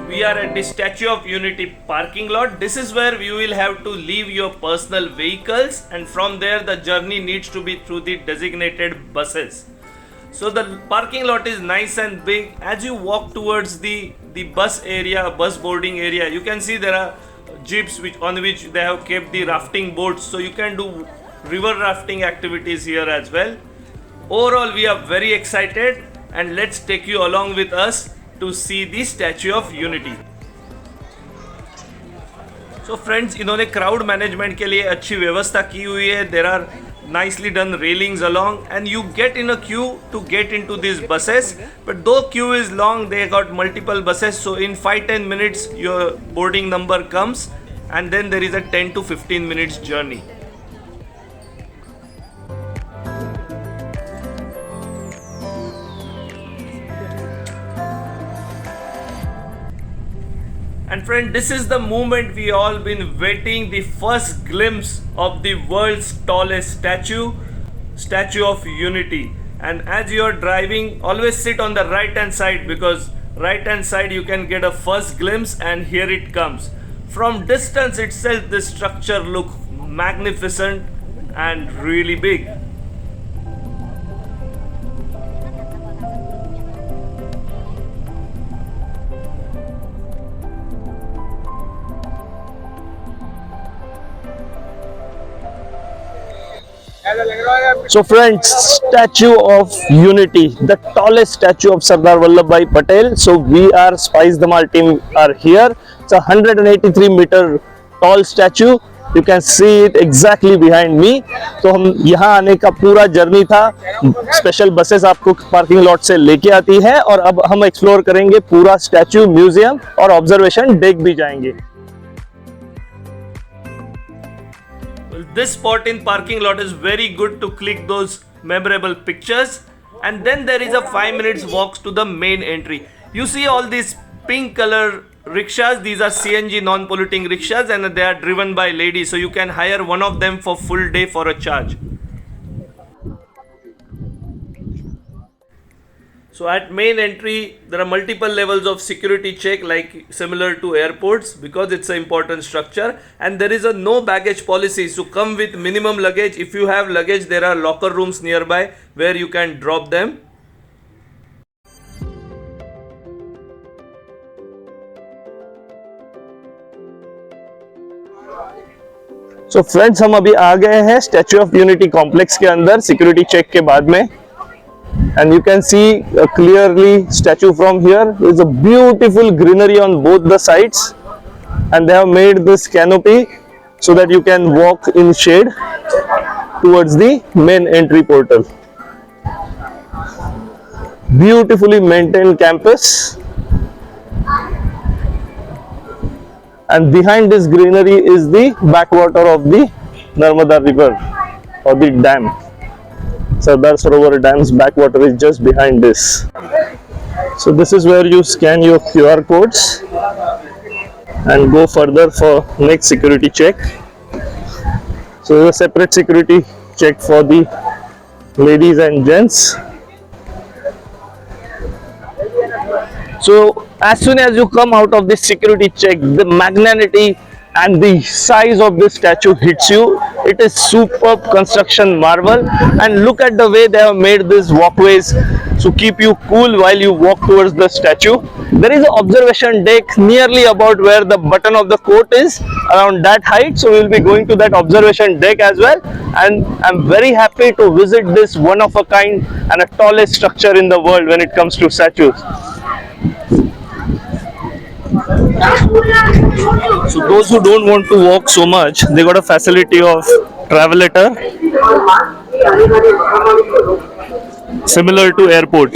We are at the Statue of Unity parking lot. This is where you will have to leave your personal vehicles, and from there the journey needs to be through the designated buses. So the parking lot is nice and big. As you walk towards the bus area, bus boarding area, you can see there are jeeps on which they have kept the rafting boats, so you can do river rafting activities here as well. Overall, we are very excited, and let's take you along with us to see the Statue of Unity. So friends, इन्होंने crowd management के लिए अच्छी व्यवस्था की हुई है. There are nicely done railings along, and you get in a queue to get into these buses. But though queue is long, they got multiple buses. So in 5-10 minutes, your boarding number comes, and then there is a 10 to 15 minutes journey. And friend, this is the moment we all been waiting, the first glimpse of the world's tallest Statue of Unity. And as you are driving, always sit on the right hand side, because right hand side you can get a first glimpse, and here it comes. From distance itself, this structure looks magnificent and really big. So friends, Statue of Unity, the tallest statue of Sardar Vallabhbhai Patel. So we are Spice Dhamal team are here. It's a 183-meter tall statue. You can see it exactly behind me. तो हम यहाँ आने का पूरा journey था. Special buses आपको parking lot से लेके आती है, और अब हम एक्सप्लोर करेंगे पूरा स्टैच्यू, म्यूजियम और ऑब्जर्वेशन डेक भी जाएंगे. This spot in parking lot is very good to click those memorable pictures, and then there is a 5 minutes walk to the main entry. You see all these pink color rickshaws. These are CNG non-polluting rickshaws, and they are driven by ladies, so you can hire one of them for full day for a charge. So at main entry, there are multiple levels of security check, like similar to airports, because it's an important structure. And there is a no baggage policy, so come with minimum luggage. If you have luggage, there are locker rooms nearby where you can drop them. So friends, हम अभी आ गए हैं statue of unity complex के अंदर security check के बाद में. And you can see clearly statue from here. There's a beautiful greenery on both the sides, and they have made this canopy so that you can walk in shade towards the main entry portal. Beautifully maintained campus, and behind this greenery is the backwater of the Narmada river or the dam. Sardar Sarovar Dam's backwater is just behind this. So this is where you scan your QR codes and go further for next security check. So there's a separate security check for the ladies and gents. So as soon as you come out of this security check, the magnanimity and the size of this statue hits you. It is superb construction marvel, and look at the way they have made these walkways to keep you cool while you walk towards the statue. There is an observation deck nearly about where the button of the coat is, around that height. So we will be going to that observation deck as well, and I'm very happy to visit this one of a kind and a tallest structure in the world when it comes to statues. So those who don't want to walk so much, they got a facility of travelator similar to airport.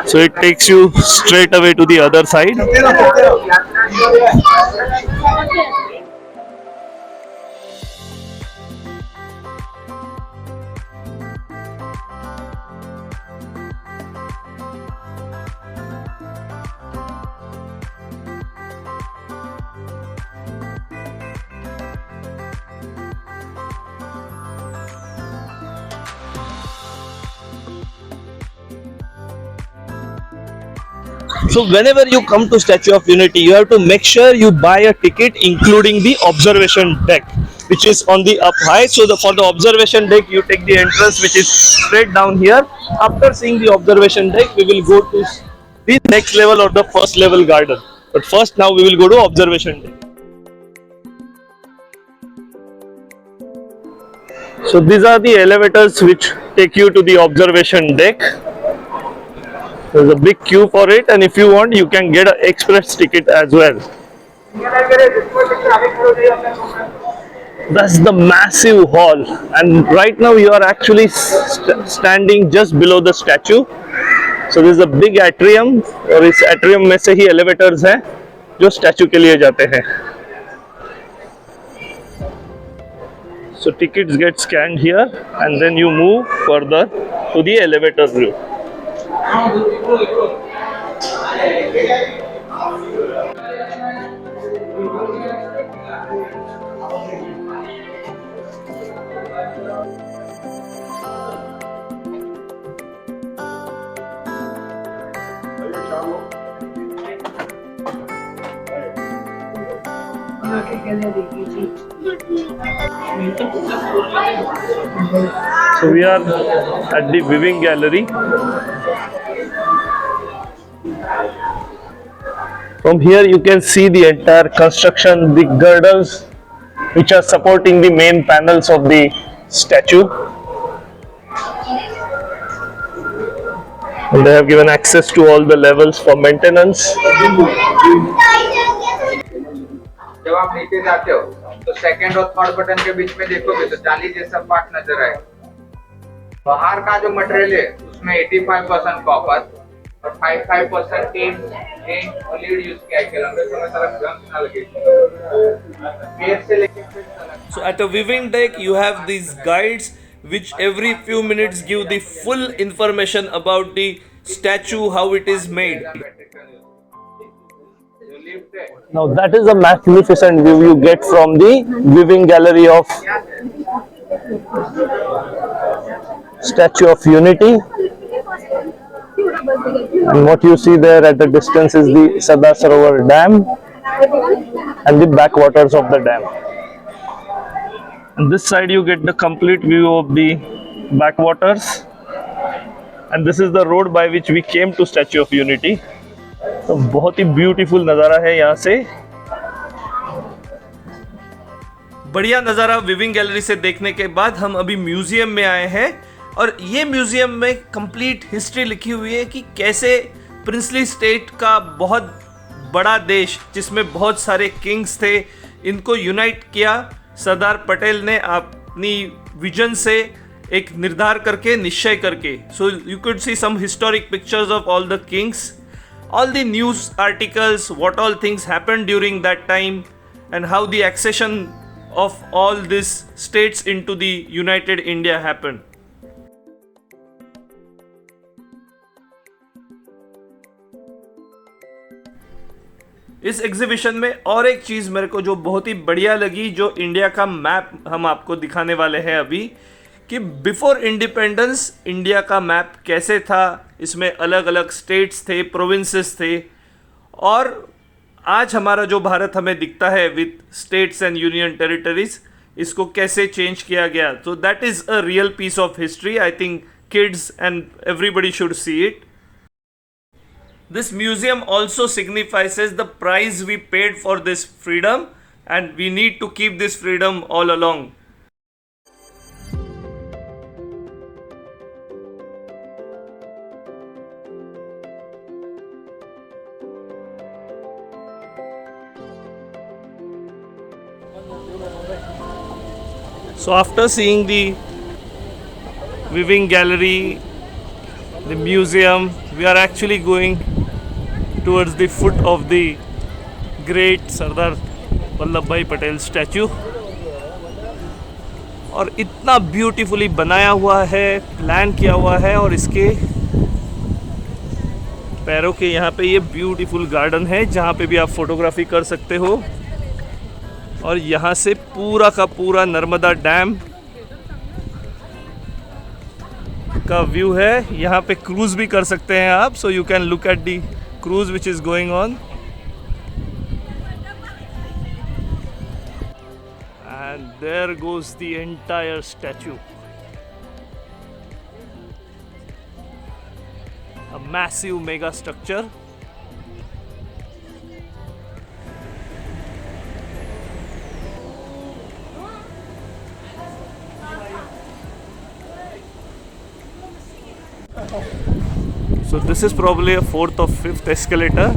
So it takes you straight away to the other side. So whenever you come to Statue of Unity, you have to make sure you buy a ticket including the observation deck, which is on the up high. So for the observation deck, you take the entrance, which is straight down here. After seeing the observation deck, we will go to the next level or the first level garden. But first, now we will go to observation deck. So these are the elevators which take you to the observation deck. There's a big queue for it, and if you want, you can get an express ticket as well. That's the massive hall, and right now you are actually standing just below the statue. So there's a big atrium, और इस atrium में से ही elevators हैं जो statue के लिए जाते हैं. So tickets get scanned here, and then you move further to the elevator route. So we are at the Viewing Gallery. From here you can see the entire construction, the girders which are supporting the main panels of the statue. And they have given access to all the levels for maintenance. जब आप नीचे जाते हो तो second और third button के बीच में देखोगे तो जाली जैसा पार्ट नजर आए. बाहर का जो मटेरियल है उसमें 85% कॉपर और 55% टीन और लीड यूज किया है. लंबे समय तक जंग ना लगे. पेड़ से लेके So at a viewing deck, you have these guides which every few minutes give the full information about the statue, how it is made. Now that is a magnificent view you get from the Viewing Gallery of Statue of Unity. And what you see there at the distance is the Sardar Sarovar Dam and the backwaters of the dam. On this side you get the complete view of the backwaters, and this is the road by which we came to Statue of Unity. तो बहुत ही beautiful नज़ारा है यहाँ से. बढ़िया नज़ारा viewing gallery से देखने के बाद हम अभी म्यूजियम में आए हैं, और ये म्यूजियम में कंप्लीट हिस्ट्री लिखी हुई है कि कैसे प्रिंसली स्टेट का बहुत बड़ा देश जिसमें बहुत सारे किंग्स थे, इनको यूनाइट किया सरदार पटेल ने अपनी विजन से एक निर्धार करके, निश्चय करके. So you could see some historic pictures of all the kings, all the news articles, what all things happened during that time, and how the accession of all these states into the United India happened. इस exhibition में और एक चीज़ मेरे को जो बहुत ही बढ़िया लगी, जो इंडिया का मैप हम आपको दिखाने वाले हैं अभी, कि बिफोर इंडिपेंडेंस इंडिया का मैप कैसे था. इसमें अलग अलग स्टेट्स थे, प्रोविंसेस थे, और आज हमारा जो भारत हमें दिखता है with states and union territories, इसको कैसे चेंज किया गया. तो that is a real piece of history. I think kids and everybody should see it. This museum also signifies the price we paid for this freedom, and we need to keep this freedom all along. So after seeing the Viewing Gallery, the museum, we are actually going towards the foot of the great Sardar Vallabhbhai Patel statue. और इतना beautifully बनाया हुआ है, plan किया हुआ है, और इसके पैरों के यहाँ पे ये ब्यूटीफुल गार्डन है जहाँ पे भी आप फोटोग्राफी कर सकते हो. और यहाँ से पूरा का पूरा नर्मदा डैम का व्यू है. यहाँ पे क्रूज भी कर सकते हैं आप. So you can look at the cruise which is going on. And there goes the entire statue. A massive mega structure. So this is probably a fourth or fifth escalator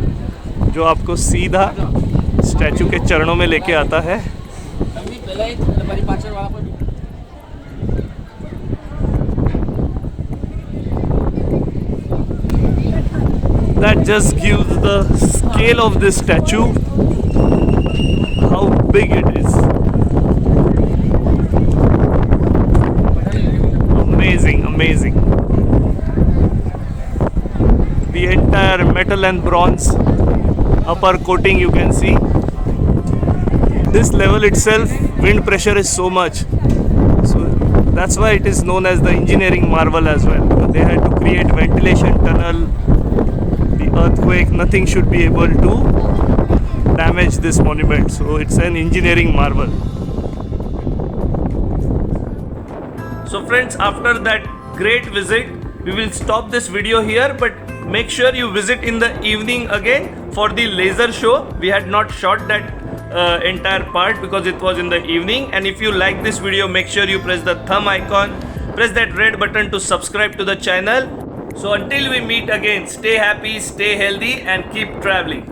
जो आपको सीधा statue के चरणों में लेके आता है. That just gives the scale of this statue, how big it is. Amazing, amazing. The entire metal and bronze upper coating you can see. This level itself, wind pressure is so much. So that's why it is known as the engineering marvel as well. They had to create ventilation tunnel. The earthquake, nothing should be able to damage this monument. So it's an engineering marvel. So friends, after that great visit, we will stop this video here, but make sure you visit in the evening again for the laser show. We had not shot that entire part because it was in the evening. And if you like this video, make sure you press the thumb icon, press that red button to subscribe to the channel. So until we meet again, stay happy, stay healthy and keep traveling.